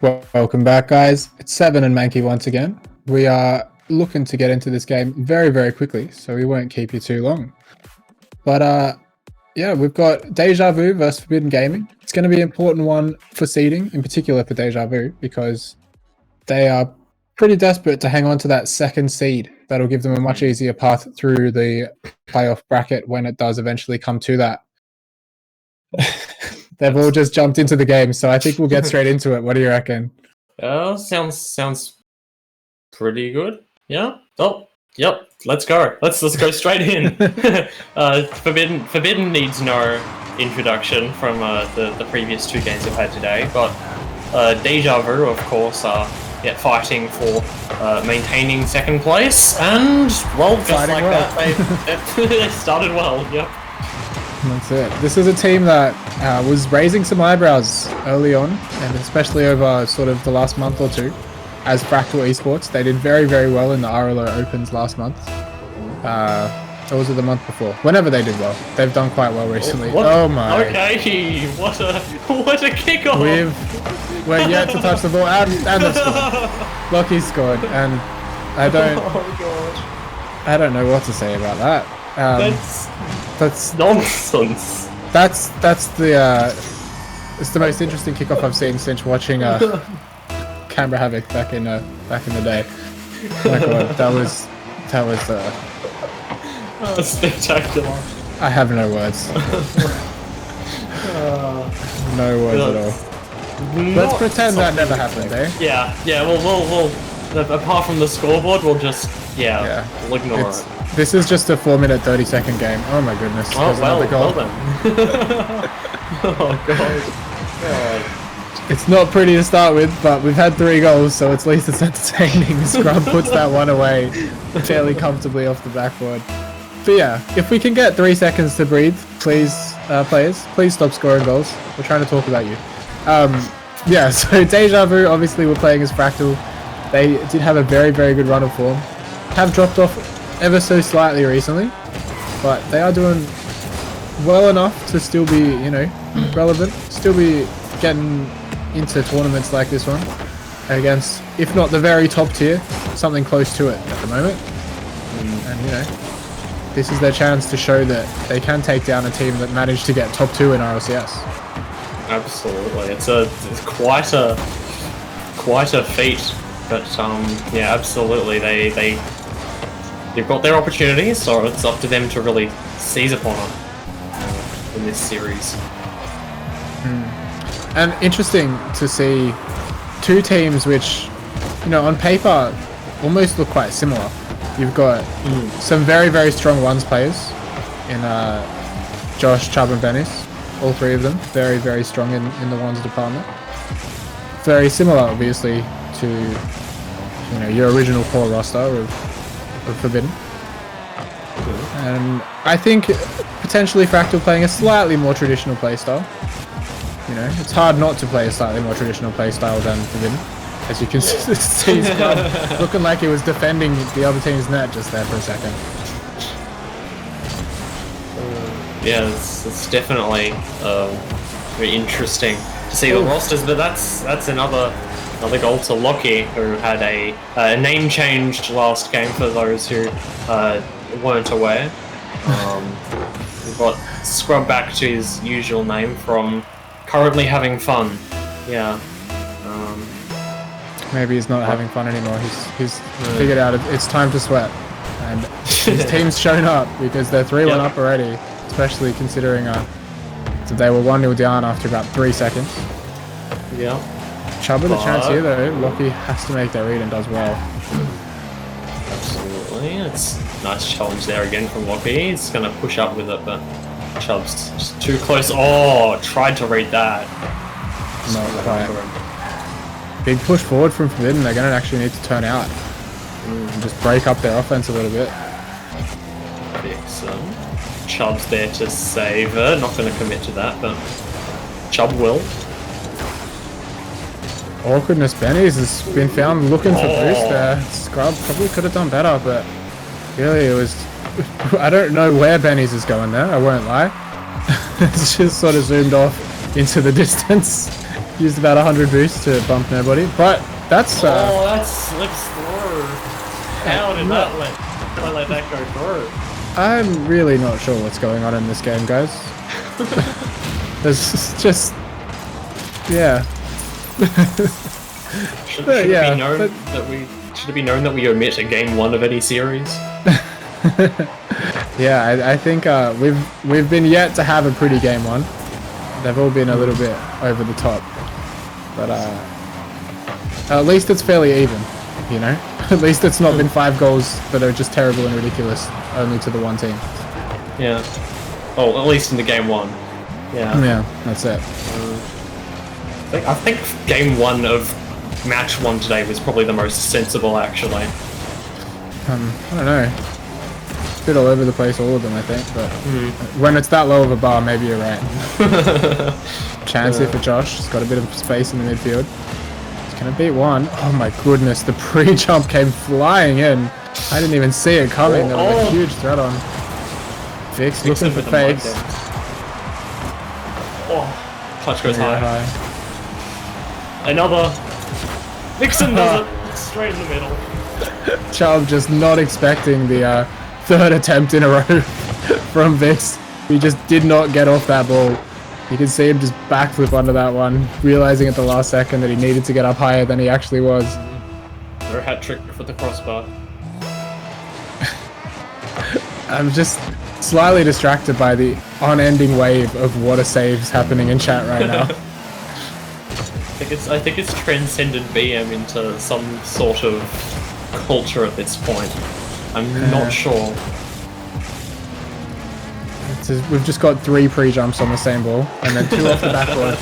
Welcome back, guys. It's Seven and Mankey once again. We are looking to get into this game very, very quickly, so we won't keep you too long. But yeah, we've got Deja Vu versus Forbidden Gaming. It's going to be an important one for seeding, in particular for Deja Vu, because they are pretty desperate to hang on to that second seed. That'll give them a much easier path through the playoff bracket when it does eventually come to that. They've all just jumped into the game, so I think we'll get straight into it. What do you reckon? Sounds pretty good. Yeah. Oh, yep. Let's go. Let's go straight in. Forbidden needs no introduction from the previous two games we've had today, but Deja Vu, of course, are fighting for maintaining second place, and well, just fighting like well. That, they started well. Yep. That's it. This is a team that was raising some eyebrows early on, and especially over sort of the last month or two, as Fractal Esports. They did very, very well in the RLO Opens last month. Or was it the month before? Whenever they did well. They've done quite well recently. Oh my. Okay, what a kickoff! We're yet to touch the ball, and they've scored. Lucky scored, and I don't know what to say about that. That's nonsense. That's it's the most interesting kickoff I've seen since watching Canberra Havoc back in the day. My God, that was spectacular. I have no words. No words at all. Let's pretend that never happened, eh? Yeah. We'll apart from the scoreboard, we'll just we'll ignore it. This is just a 4-minute 30-second game. Oh my goodness! Oh well then. Oh God. It's not pretty to start with, but we've had 3 goals, so at least it's entertaining. Scrum puts that one away fairly comfortably off the backboard. But yeah, if we can get 3 seconds to breathe, please, players, please stop scoring goals. We're trying to talk about you. Yeah, so Deja Vu, obviously we're playing as Fractal. They did have a very, very good run of form. Have dropped off ever so slightly recently, but they are doing well enough to still be, relevant, still be getting into tournaments like this one against, if not the very top tier, something close to it at the moment. And this is their chance to show that they can take down a team that managed to get top 2 in RLCS. Absolutely, it's quite a feat, but yeah, absolutely, they've got their opportunities, so it's up to them to really seize upon it in this series. And interesting to see 2 teams which, on paper, almost look quite similar. You've got some very, very strong ones players in Josh, Chubb, and Bennis. All 3 of them very, very strong in the ones department. Very similar, obviously, to your original core roster of Forbidden. And I think potentially Fractal playing a slightly more traditional playstyle. It's hard not to play a slightly more traditional playstyle than Forbidden. As you can see, looking like he was defending the other team's net just there for a second. Yeah, it's definitely very interesting to see the rosters, but that's another goal to Lockie, who had a name change last game for those who weren't aware. We've got Scrub back to his usual name from Currently Having Fun. Yeah. Maybe he's not having fun anymore. He's figured out it's time to sweat, and his team's shown up because they're 3-1 up already. Especially considering so they were 1-0 down after about 3 seconds. Yeah. Chubb with a chance here though. Lockie has to make that read and does well. Absolutely. It's a nice challenge there again from Lockie. He's going to push up with it, but Chubb's just too close. Oh, tried to read that. Not quite. Big push forward from Forbidden. They're going to actually need to turn out and just break up their offense a little bit. Excellent. Chubb's there to save her. Not going to commit to that, but Chubb will. Awkwardness Benny's has been found looking for boost there. Scrub probably could have done better, but really it was... I don't know where Benny's is going there, I won't lie. It's just sort of zoomed off into the distance. Used about 100 boosts to bump nobody, but that's Oh, that slips through. How did that let that go through? I'm really not sure what's going on in this game, guys. There's just... Yeah. Should it be known that we omit a game 1 of any series? Yeah, I think we've been yet to have a pretty game 1. They've all been a little bit over the top. But at least it's fairly even, you know? At least it's not been 5 goals that are just terrible and ridiculous, only to the one team. Yeah. Oh, at least in the game 1. Yeah. Yeah, that's it. I think game 1 of match 1 today was probably the most sensible, actually. I don't know. A bit all over the place, all of them, I think, but when it's that low of a bar, maybe you're right. Chance here for Josh. He's got a bit of space in the midfield. He's gonna beat one. Oh my goodness, the pre-jump came flying in. I didn't even see it coming. There was a huge threat on. Vix looking for fakes. Oh, touch goes high. Another. Vixen does it. Straight in the middle. Chubb just not expecting the 3rd attempt in a row from Vix. He just did not get off that ball. You can see him just backflip under that one, realizing at the last second that he needed to get up higher than he actually was. Or a hat trick for the crossbar. I'm just slightly distracted by the unending wave of water saves happening in chat right now. I think it's transcended BM into some sort of culture at this point. I'm not sure. We've just got 3 pre-jumps on the same ball, and then 2 off the backboard.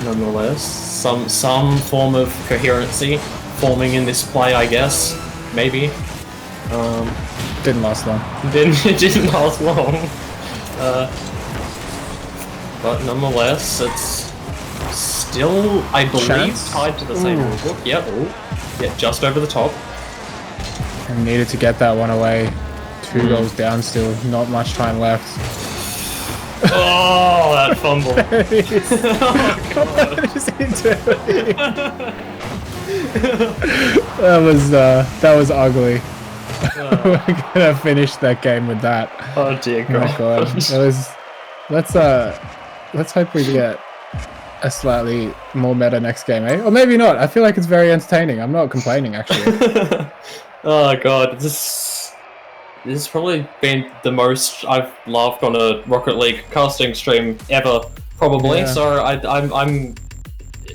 Nonetheless, some form of coherency forming in this play, I guess. Maybe. Didn't last long. It didn't last long. But nonetheless, it's still, I believe, tied to the same rulebook. Yep. Yeah, just over the top. And needed to get that one away. 2 goals down still. Not much time left. Oh, that fumble. What is he doing? That was ugly. We're gonna finish that game with that. Oh dear God. Oh God. Let's hope we get a slightly more meta next game, eh? Or maybe not. I feel like it's very entertaining. I'm not complaining, actually. Oh God, this has probably been the most I've laughed on a Rocket League casting stream ever, probably. Yeah. So I'm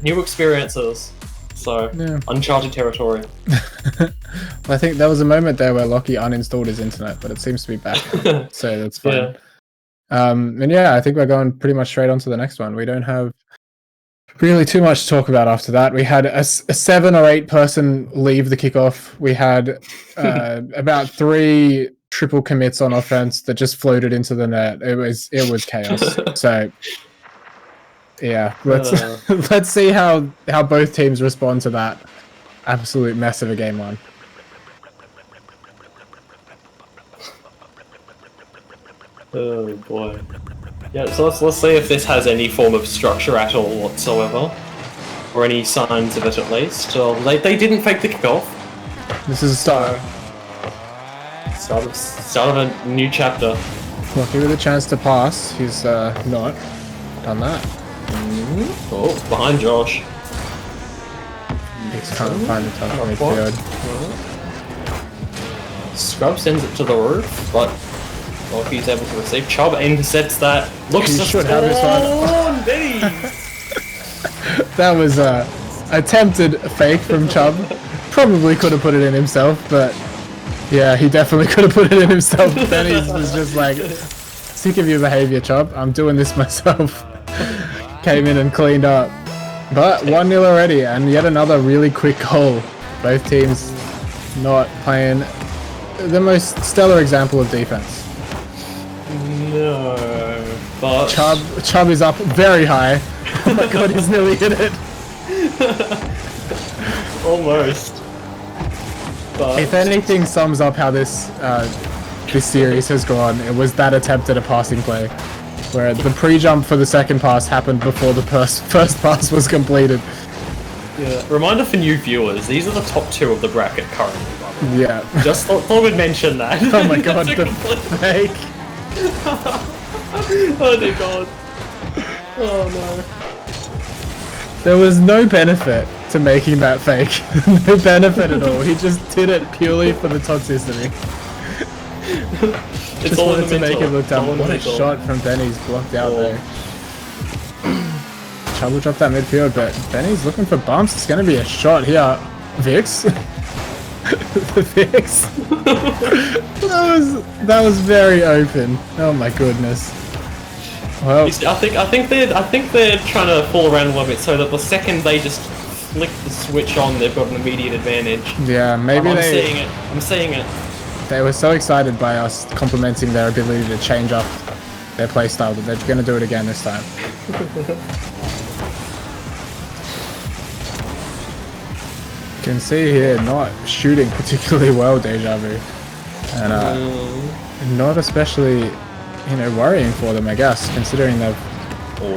new experiences. So uncharted territory. I think there was a moment there where Lockie uninstalled his internet, but it seems to be back. So that's fine. Yeah. And yeah, I think we're going pretty much straight on to the next one. We don't have really too much to talk about after that. We had a 7 or 8 person leave the kickoff. We had about 3 triple commits on offense that just floated into the net. It was chaos. So yeah, let's see how both teams respond to that absolute mess of a game 1. Oh boy. Yeah, so let's see if this has any form of structure at all whatsoever. Or any signs of it at least. They didn't fake the kickoff. This is a start. Start of a new chapter. Lucky with a chance to pass. He's not done that. Oh, behind Josh. He can't find the touch midfield. Scrub sends it to the roof, but he's able to receive. Chubb intercepts that. Looks He should have this one. That was a attempted fake from Chubb. Probably could have put it in himself, but yeah, he definitely could have put it in himself. Then he was just like, sick of your behavior, Chubb. I'm doing this myself. Came in and cleaned up. But 1-0 already, and yet another really quick goal. Both teams not playing the most stellar example of defense. No, but Chubb is up very high. Oh my God, he's nearly hit it. Almost. If anything sums up how this this series has gone, it was that attempt at a passing play, where the pre-jump for the second pass happened before the first pass was completed. Yeah. Reminder for new viewers: these are the top 2 of the bracket currently. By the way. Yeah. Just thought we'd mention that. Oh my god, the fake. Oh dear god. Oh no. There was no benefit to making that fake. No benefit at all. He just did it purely for the toxicity. It's Just all wanted to make mental. it look dumb. What a mental. shot from Benny's blocked out there. Chubb will drop that midfield, but Benny's looking for bumps. It's going to be a shot here. Vix? Vix? that was very open. Oh my goodness. Well, I think they're trying to fool around a little bit so that the second they just flick the switch on, they've got an immediate advantage. yeah, maybe I'm they... seeing it. I'm seeing it. They were so excited by us complimenting their ability to change up their playstyle that they're going to do it again this time. You can see here not shooting particularly well, Deja Vu. And not especially, you know, worrying for them, I guess, considering they've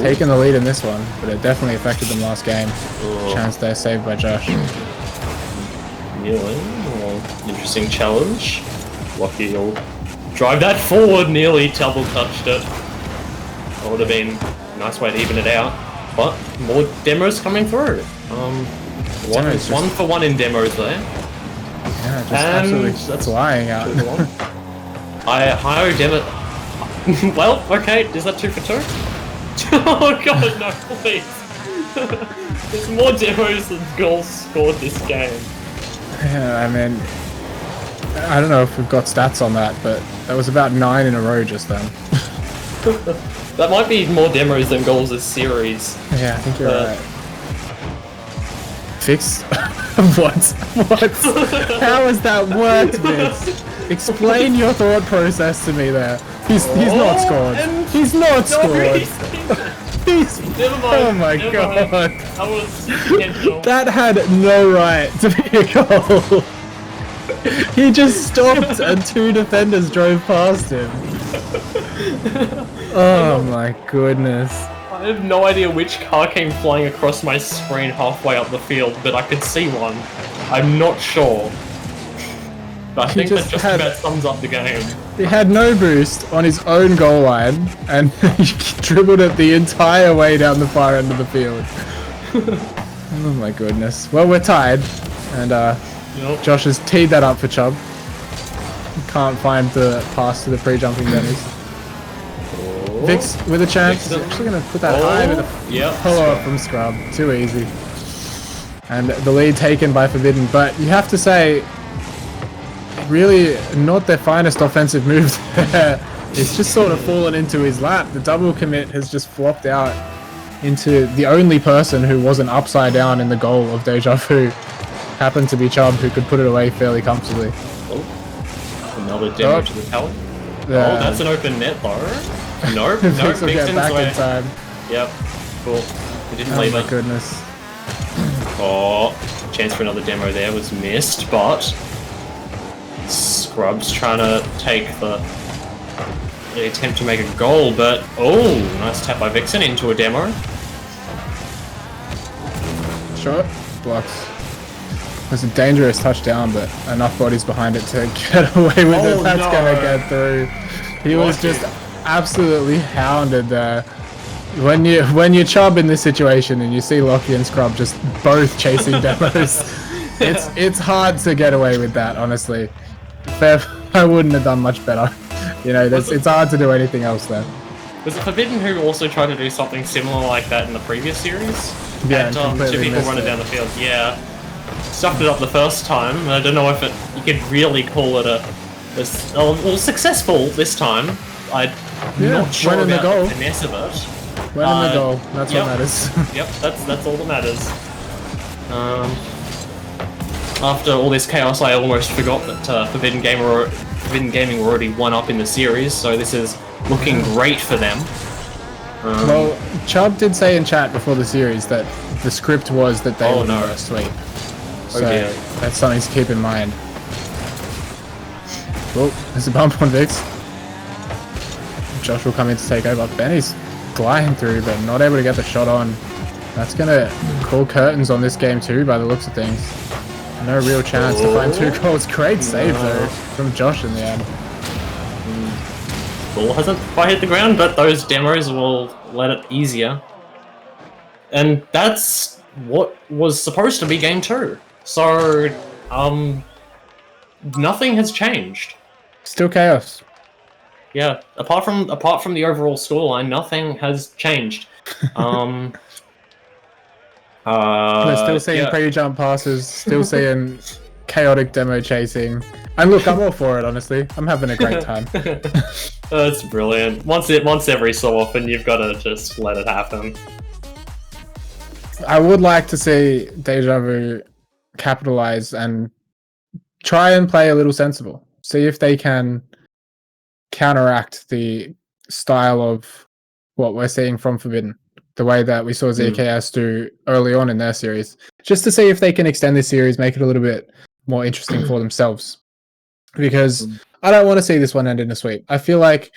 taken the lead in this one, but it definitely affected them last game. Chance there saved by Josh. Nearly. Interesting challenge. Lucky will drive that forward, nearly double touched it. That would have been a nice way to even it out. But more demos coming through. One for one in demos there. Yeah, just absolutely flying out. Higher demo. Well, okay, is that 2 for 2? Oh god, no, please. There's more demos than goals scored this game. Yeah, I mean, I don't know if we've got stats on that, but that was about 9 in a row just then. That might be more demos than goals this series. Yeah, I think you're right. Fix? What? How has that worked, Vince? Explain your thought process to me there. He's not scored. He's not scored. Never mind. Oh my god. Mind. That was intentional. That had no right to be a goal. He just stopped and 2 defenders drove past him. Oh my goodness. I have no idea which car came flying across my screen halfway up the field, but I could see one. I'm not sure. But I think that just about sums up the game. He had no boost on his own goal line, and he dribbled it the entire way down the far end of the field. Oh my goodness. Well, we're tied, and Josh has teed that up for Chubb. Can't find the pass to the pre-jumping Dennis. Vix with a chance. He's actually going to put that high with a follow-up from Scrub. Too easy. And the lead taken by Forbidden, but you have to say, really not their finest offensive move there. It's just sort of fallen into his lap. The double commit has just flopped out into the only person who wasn't upside down in the goal of Deja Vu. Happened to be Chubb, who could put it away fairly comfortably. Oh, another demo to the talent. Yeah. Oh, that's an open net though. Nope, Vix will get back in time. Yep, cool. He didn't Oh leave my it. goodness. Oh, chance for another demo there was missed, but Scrub's trying to take the attempt to make a goal, but oh, nice tap by Vixen into a demo. Shot. Blocks. It was a dangerous touchdown, but enough bodies behind it to get away with it. That's gonna get through. He was just absolutely hounded there. When you Chubb in this situation and you see Lockie and Scrub just both chasing demos, it's hard to get away with that, honestly. I wouldn't have done much better. You know, it's hard to do anything else there. Was it Forbidden who also tried to do something similar like that in the previous series? Yeah, and 2 people running down the field. Yeah, stuffed it up the first time. I don't know if you could really call it well, successful this time. I'm not sure about the finesse of it. Went in the goal. That's what matters. Yep, that's all that matters. After all this chaos, I almost forgot that Forbidden Gaming were already 1-up in the series, so this is looking great for them. Well, Chubb did say in chat before the series that the script was that they were a sweep. So that's something to keep in mind. Oh, there's a bump on Vix. Josh will come in to take over. Benny's flying through, but not able to get the shot on. That's going to call curtains on this game too, by the looks of things. No real chance to find 2 goals. Great save, though, from Josh in the end. Ball hasn't quite hit the ground, but those demos will let it easier. And that's what was supposed to be game 2. So, nothing has changed. Still chaos. Yeah, apart from the overall scoreline, nothing has changed. We're still seeing pre-jump passes, still seeing chaotic demo chasing. And look, I'm all for it, honestly. I'm having a great time. That's brilliant. Once every so often, you've got to just let it happen. I would like to see Deja Vu capitalize and try and play a little sensible. See if they can counteract the style of what we're seeing from Forbidden. The way that we saw ZKS do early on in their series. Just to see if they can extend this series, make it a little bit more interesting for themselves. Because I don't want to see this one end in a sweep. I feel like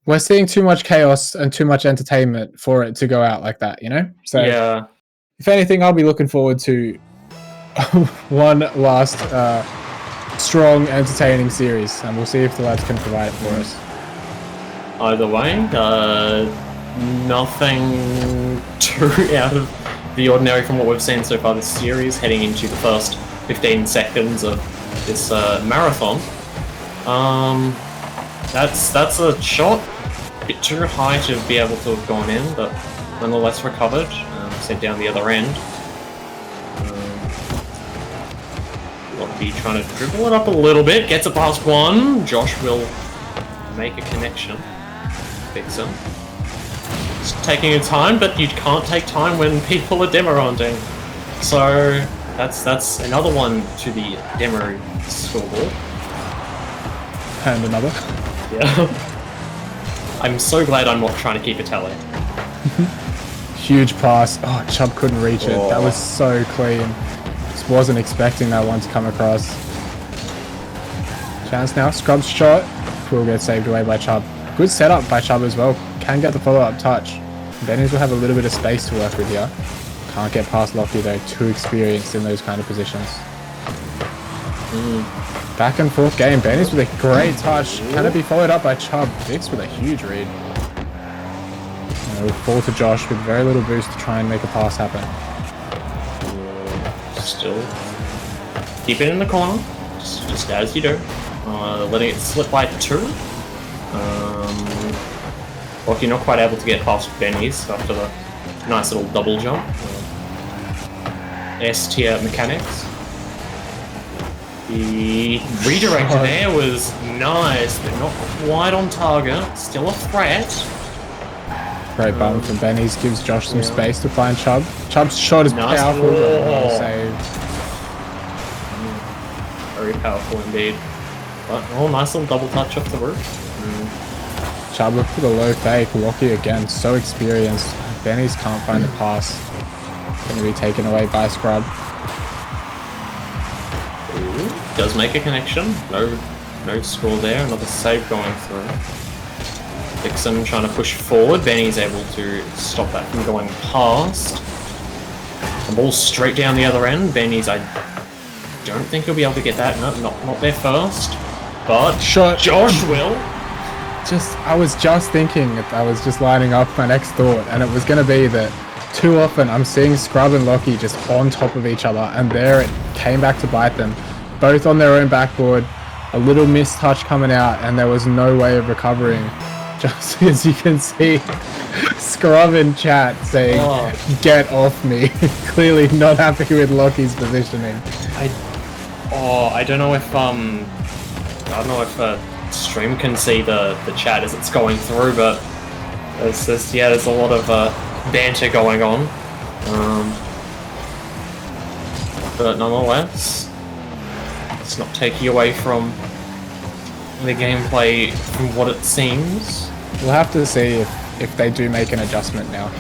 we're seeing too much chaos and too much entertainment for it to go out like that, you know? So, yeah. If anything, I'll be looking forward to one last strong, entertaining series. And we'll see if the lads can provide it for us. Either way, nothing too out of the ordinary from what we've seen so far this series, heading into the first 15 seconds of this marathon. That's a shot, a bit too high to be able to have gone in, but nonetheless recovered, sent down the other end. Lottie trying to dribble it up a little bit, gets it past one. Josh will make a connection. Fix him. Just taking your time, but you can't take time when people are demo-hunting. So that's another one to the demo scoreboard. And another. Yeah. I'm so glad I'm not trying to keep a tally. Huge pass. Oh, Chubb couldn't reach it. That was so clean. Just wasn't expecting that one to come across. Chance now. Scrub's shot. Will get saved away by Chubb. Good setup by Chubb as well. Can get the follow-up touch. Benny's will have a little bit of space to work with here. Can't get past Lockie though. Too experienced in those kind of positions. Back and forth game. Benny's with a great touch. Can it be followed up by Chubb? Vix with a huge read. And it'll fall to Josh with very little boost to try and make a pass happen. Still keep it in the corner, just as you do. Letting it slip by 2. Lockie not quite able to get past Benny's after the nice little double jump. S-tier mechanics. The redirect there was nice, but not quite on target. Still a threat. Great bump from Benny's, gives Josh some space to find Chubb. Chubb's shot is powerful, but well saved. Very powerful indeed. But, nice little double touch off the roof. Chubb with a low fake. Lockie again, so experienced. Benny's can't find the pass. Going to be taken away by Scrub. Does make a connection. No score there. Another save going through. Dixon trying to push forward. Benny's able to stop that from going past. The ball straight down the other end. Benny's, I don't think he'll be able to get that. No, not there first. But shot. Josh will. I was just thinking, I was just lining up my next thought, and it was going to be that too often I'm seeing Scrub and Lockie just on top of each other, and there it came back to bite them. Both on their own backboard, a little missed touch coming out, and there was no way of recovering. Just as you can see, Scrub in chat saying, "Get off me." Clearly not happy with Lockie's positioning. I don't know if stream can see the chat as it's going through, but there's a lot of banter going on. But nonetheless, it's not taking away from the gameplay from what it seems. We'll have to see if they do make an adjustment now.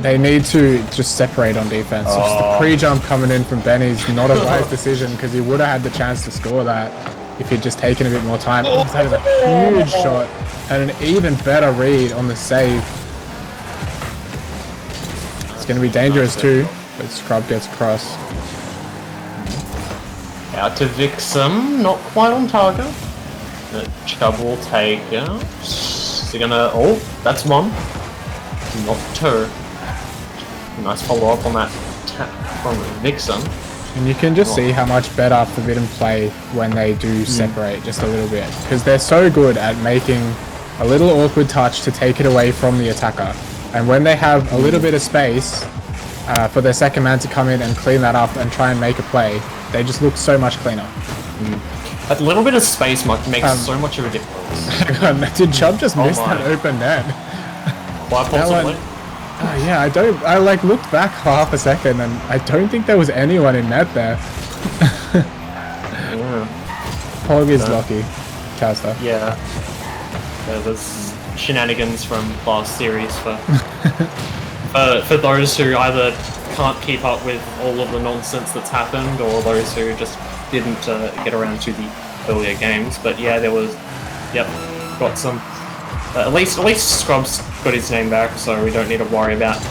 They need to just separate on defense. Just the pre-jump coming in from Benny's not a wise decision, because he would have had the chance to score that. if he'd just taken a bit more time. Oh, that is a huge shot and an even better read on the save. It's going to be dangerous too, but Scrub gets across. Out to Vixen, not quite on target. But Chubb will take it. Is he gonna... Oh, that's one. Not two. Nice follow-up on that tap from Vixen. And you can just see how much better Forbidden play when they do separate just a little bit. Because they're so good at making a little awkward touch to take it away from the attacker. And when they have a little bit of space for their second man to come in and clean that up and try and make a play, they just look so much cleaner. That little bit of space makes so much of a difference. Did Chubb just miss that open net? Why possibly? Yeah, I like looked back for half a second and I don't think there was anyone in net there. Pog is lucky, Caster. Yeah. There's shenanigans from last series for those who either can't keep up with all of the nonsense that's happened or those who just didn't get around to the earlier games. But yeah, there was, got some. At least Scrub's got his name back, so we don't need to worry about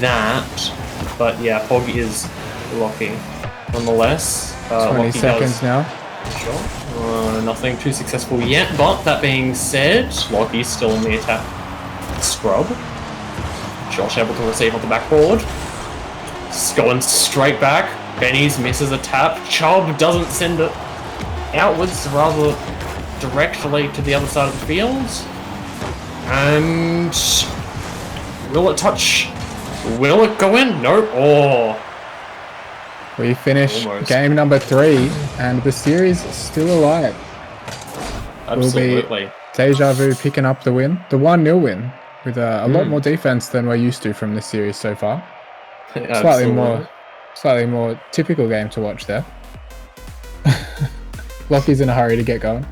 that. But yeah, Pog is lucky, nonetheless. 20 seconds now. Sure. Nothing too successful yet, but that being said, Lockie's still in the attack. Scrub. Josh able to receive on the backboard. Going straight back. Benny's misses a tap. Chubb doesn't send it outwards, rather directly to the other side of the field. And will it touch? Will it go in? Nope. Oh. We finish game number 3, and the series is still alive. Absolutely. Will be Deja Vu picking up the win, the 1-0 win, with a lot more defense than we're used to from this series so far. Slightly more typical game to watch there. Lockie's in a hurry to get going,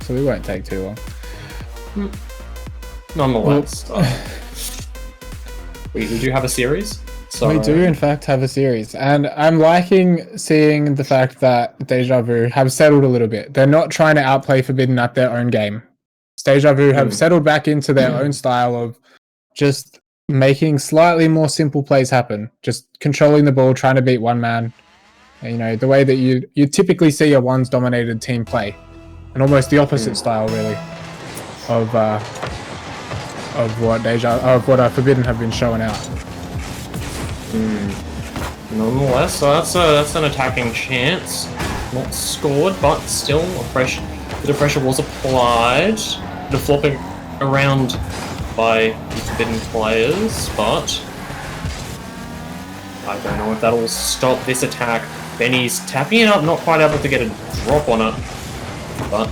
so we won't take too long. Nonetheless, we do have a series. So we do, in fact, have a series, and I'm liking seeing the fact that Deja Vu have settled a little bit. They're not trying to outplay Forbidden at their own game. Deja Vu have settled back into their own style of just making slightly more simple plays happen, just controlling the ball, trying to beat one man. You know, the way that you typically see a ones-dominated team play, and almost the opposite style, really, of what Forbidden have been showing out. Nonetheless, so that's an attacking chance. Not scored, but still the pressure was applied. The flopping around by the Forbidden players, but I don't know if that'll stop this attack. Benny's tapping it up, not quite able to get a drop on it, but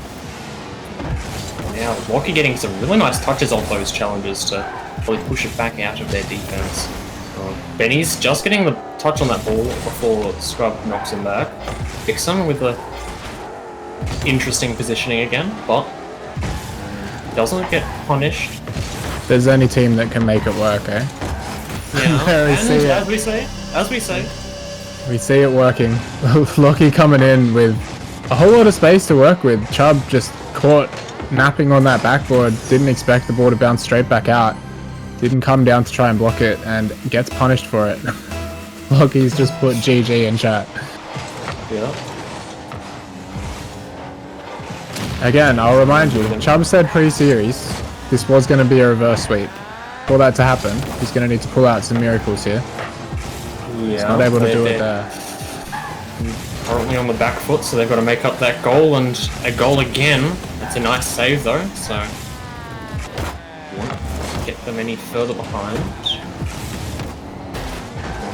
now Lockie getting some really nice touches off those challenges to really push it back out of their defense. Benny's just getting the touch on that ball before Scrub knocks him back. Vixen with the interesting positioning again, but doesn't get punished. There's any team that can make it work, eh? Yeah, and as we say, we see it working. Lockie coming in with a whole lot of space to work with. Chubb just caught napping on that backboard, didn't expect the ball to bounce straight back out, didn't come down to try and block it, and gets punished for it. Lockie's just put GG in chat. Yeah. Again, I'll remind you, Chubb said pre-series this was going to be a reverse sweep. For that to happen, he's going to need to pull out some miracles here. Yeah, he's not able to do it there. Currently on the back foot, so they've got to make up that goal, and a goal again. It's a nice save though, so won't get them any further behind.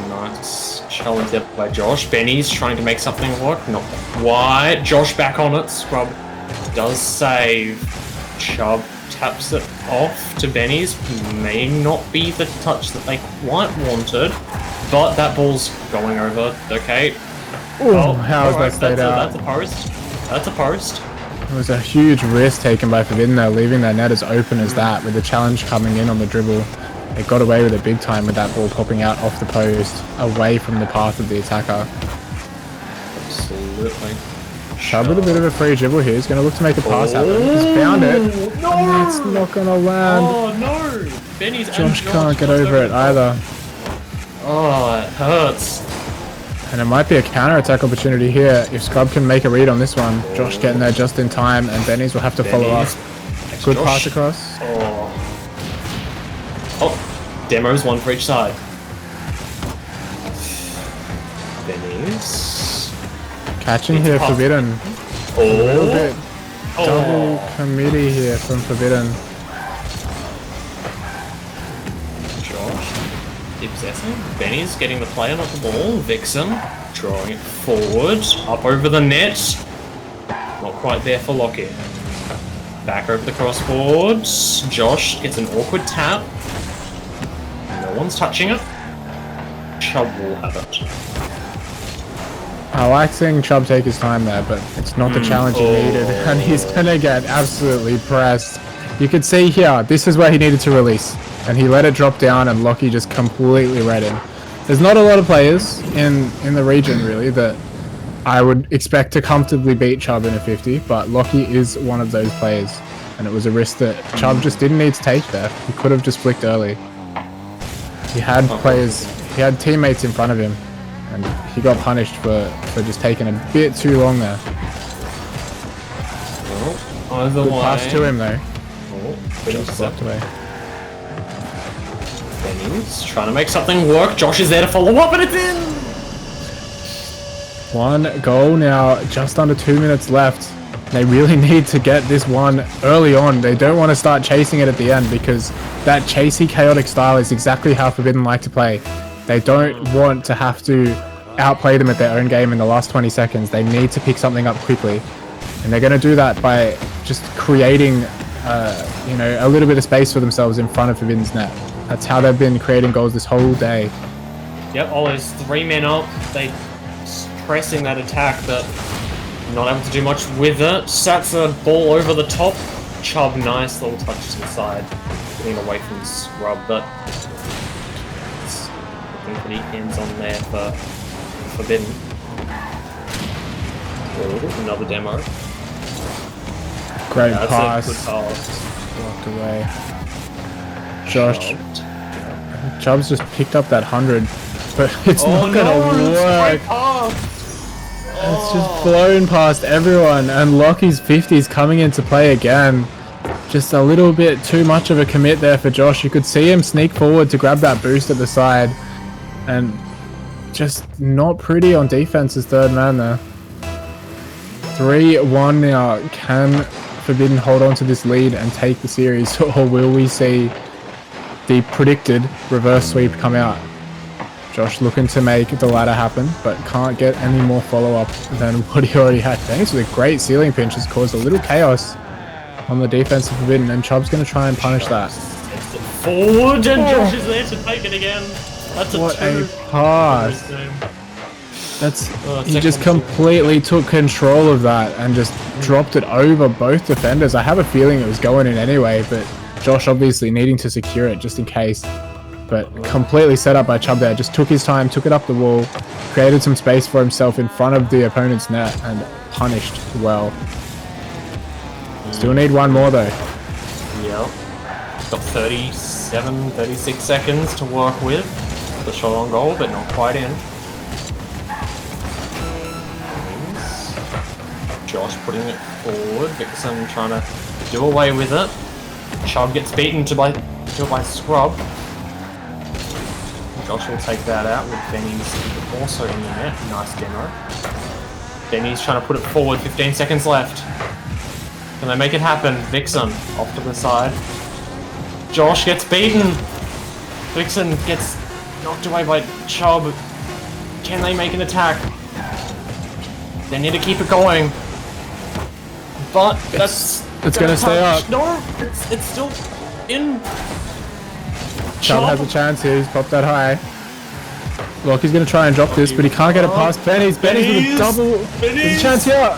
Nice challenge there by Josh. Benny's trying to make something work, not quite. Josh back on it. Scrub does save. Chubb taps it off to Benny's. May not be the touch that they quite wanted, but that ball's going over. Okay. Ooh, how is that stayed out? That's a post. That's a post. It was a huge risk taken by Forbidden there, leaving their net as open as that, with the challenge coming in on the dribble. They got away with it big time with that ball popping out off the post, away from the path of the attacker. Absolutely. Chubb with a bit of a free dribble here. He's going to look to make a pass happen. He's found it. No! And it's not going to land. Oh no! Benny's Josh can't get over it either. Oh, it hurts. And it might be a counter-attack opportunity here if Scrub can make a read on this one. Josh getting there just in time, and Benny's will have to follow up. Good pass across. Oh, demos, one for each side. Benny's Catching here, Forbidden. A little bit double committee here from Forbidden. Possessing. Benny's getting the play, not the ball. Vixen drawing it forward, up over the net. Not quite there for Lockie. Back over the crossboard. Josh gets an awkward tap. No one's touching it. Chubb will have it. I like seeing Chubb take his time there, but it's not the challenge he needed, and he's gonna get absolutely pressed. You could see here, this is where he needed to release. And he let it drop down, and Lockie just completely read him. There's not a lot of players in the region, really, that I would expect to comfortably beat Chubb in a 50, but Lockie is one of those players. And it was a risk that Chubb just didn't need to take there. He could have just flicked early. He had players, he had teammates in front of him, and he got punished for just taking a bit too long there. Good pass to him, though. Just blocked away. Benny's trying to make something work. Josh is there to follow up, and it's in! One goal now, just under 2 minutes left. They really need to get this one early on. They don't want to start chasing it at the end, because that chasey, chaotic style is exactly how Forbidden like to play. They don't want to have to outplay them at their own game in the last 20 seconds. They need to pick something up quickly. And they're going to do that by just creating a little bit of space for themselves in front of Forbidden's net. That's how they've been creating goals this whole day. Yep, always 3 men up. They pressing that attack, but not able to do much with it. Sats a ball over the top. Chubb, nice little touch to the side, getting away from Scrub, but it's looking pretty hands on there for Forbidden. Oh, another demo. Great That's pass. a good pass. Walked away. Josh. Chubb's just picked up that 100, but it's not gonna work. It's just blown past everyone, and Lockie's 50's coming into play again. Just a little bit too much of a commit there for Josh. You could see him sneak forward to grab that boost at the side, and just not pretty on defense as third man there. 3-1 now. Can Forbidden hold on to this lead and take the series, or will we see the predicted reverse sweep come out? Josh looking to make the ladder happen, but can't get any more follow-up than what he already had. Thanks with a great ceiling pinch has caused a little chaos on the defense of Forbidden, and Chubb's going to try and punish that. Forward, and Josh is there to take it again. That's what a pass. He just completely took control of that and just dropped it over both defenders. I have a feeling it was going in anyway, but Josh obviously needing to secure it just in case. But completely set up by Chubb there. Just took his time, took it up the wall, created some space for himself in front of the opponent's net, and punished well. Still need one more though. Yep. Got 36 seconds to work with. The shot on goal, but not quite in. Josh putting it forward. Vixen trying to do away with it. Chubb gets beaten by Scrub. Josh will take that out with Benny's also in the net. Nice demo. Benny's trying to put it forward. 15 seconds left. Can they make it happen? Vixen off to the side. Josh gets beaten. Vixen gets knocked away by Chubb. Can they make an attack? They need to keep it going. But it's going to stay up. No, it's still in. Chubb has a chance here. He's popped that high. Look, he's going to try and drop this, but he can't get it past Benny's. Benny's with a double. There's a chance here.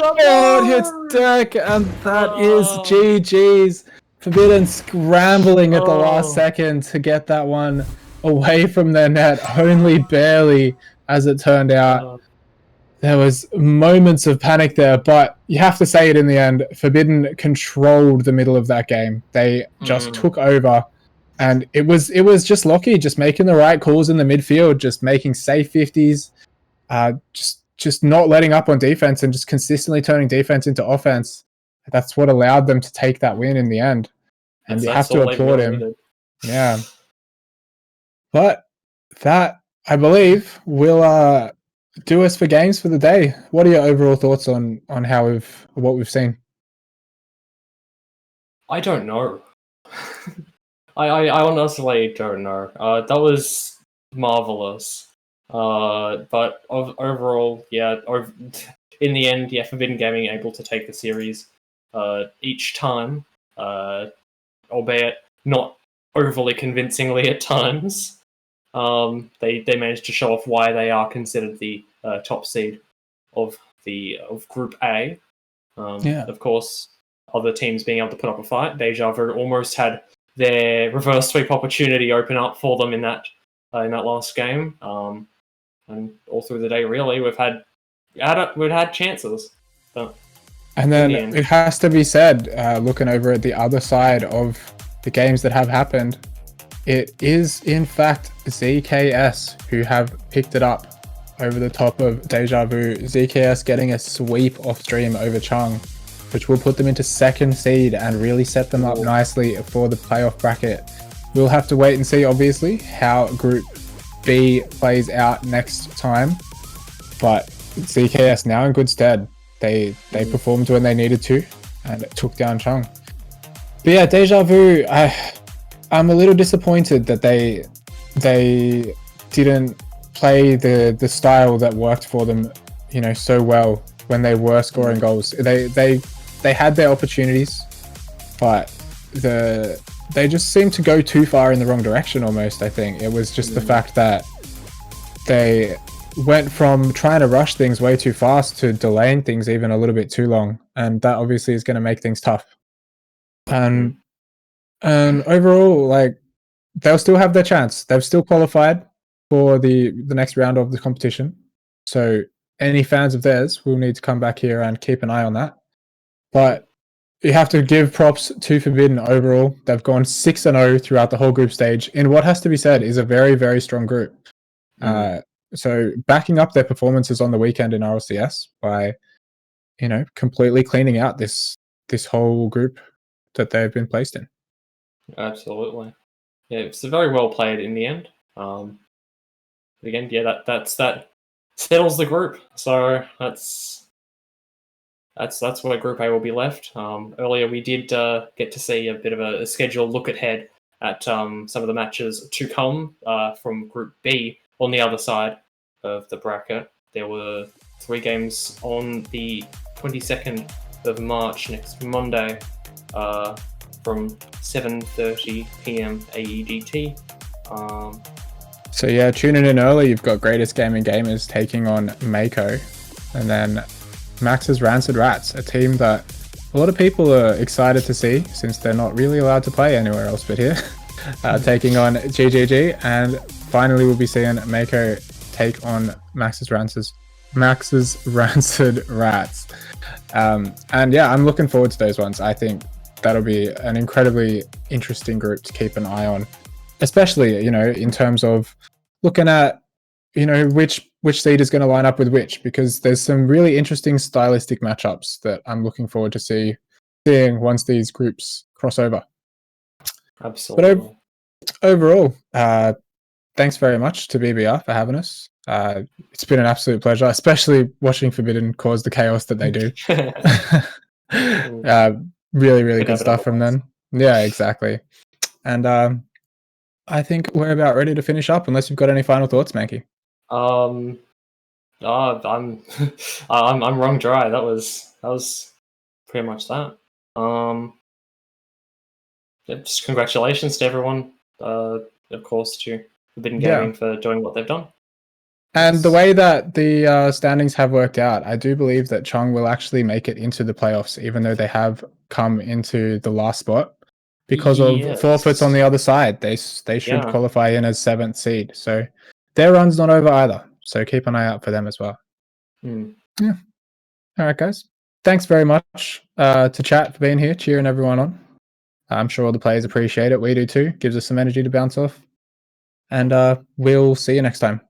Oh, it hits deck, and that is GG's. Forbidden scrambling at the last second to get that one away from their net, only barely, as it turned out. there was moments of panic there, but you have to say it in the end. Forbidden controlled the middle of that game. They just took over, and it was just Lockie just making the right calls in the midfield, just making safe 50s, just not letting up on defense and just consistently turning defense into offense. That's what allowed them to take that win in the end, and you have to applaud him. Needed. Yeah, but that I believe will do us for games for the day. What are your overall thoughts on what we've seen? I don't know. I honestly don't know. That was marvelous. But overall, yeah. In the end, yeah, Forbidden Gaming able to take the series each time, albeit not overly convincingly at times. They managed to show off why they are considered the top seed of Group A. Of course, other teams being able to put up a fight. Deja Vu almost had their reverse sweep opportunity open up for them in that last game. And all through the day, really, we've had chances. But and then it has to be said, looking over at the other side of the games that have happened, it is in fact ZKS who have picked it up over the top of Deja Vu. ZKS getting a sweep off stream over Chung, which will put them into second seed and really set them up nicely for the playoff bracket. We'll have to wait and see, obviously, how Group B plays out next time. But ZKS now in good stead. They performed when they needed to, and it took down Chung. But yeah, Deja Vu, I'm a little disappointed that they didn't play the style that worked for them, so well when they were scoring goals. They had their opportunities, but they just seemed to go too far in the wrong direction almost, I think. It was just the fact that they went from trying to rush things way too fast to delaying things even a little bit too long, and that obviously is going to make things tough. And overall, like, they'll still have their chance. They've still qualified for the next round of the competition. So any fans of theirs will need to come back here and keep an eye on that. But you have to give props to Forbidden overall. They've gone 6-0 throughout the whole group stage in what has to be said is a very, very strong group. So backing up their performances on the weekend in RLCS by, completely cleaning out this whole group that they've been placed in. Absolutely. Yeah, it's very well played in the end. Again, yeah, that settles the group. So that's where Group A will be left. Earlier we did get to see a bit of a scheduled look ahead at some of the matches to come from Group B on the other side of the bracket. There were 3 games on the 22nd of March, next Monday, from 7:30 p.m. AEDT. So yeah, tuning in early. You've got Greatest Gaming Gamers taking on Mako, and then Max's Rancid Rats, a team that a lot of people are excited to see since they're not really allowed to play anywhere else but here. Taking on GGG, and finally we'll be seeing Mako take on Max's Rancid Rats. And yeah, I'm looking forward to those ones. I think that'll be an incredibly interesting group to keep an eye on, especially, in terms of looking at, which seed is going to line up with which, because there's some really interesting stylistic matchups that I'm looking forward to seeing once these groups cross over. Absolutely. But overall, thanks very much to BBR for having us. It's been an absolute pleasure, especially watching Forbidden cause the chaos that they do. Really, really good stuff from them. Yeah, exactly. And I think we're about ready to finish up, unless you've got any final thoughts, Mankey. I'm wrong dry. That was pretty much that. Just congratulations to everyone, of course, to Forbidden Gaming for doing what they've done. And the way that the standings have worked out, I do believe that Chung will actually make it into the playoffs, even though they have come into the last spot because of forfeits on the other side. They should qualify in as 7th seed. So their run's not over either. So keep an eye out for them as well. Mm. Yeah. All right, guys. Thanks very much to chat for being here, cheering everyone on. I'm sure all the players appreciate it. We do too. Gives us some energy to bounce off. And we'll see you next time.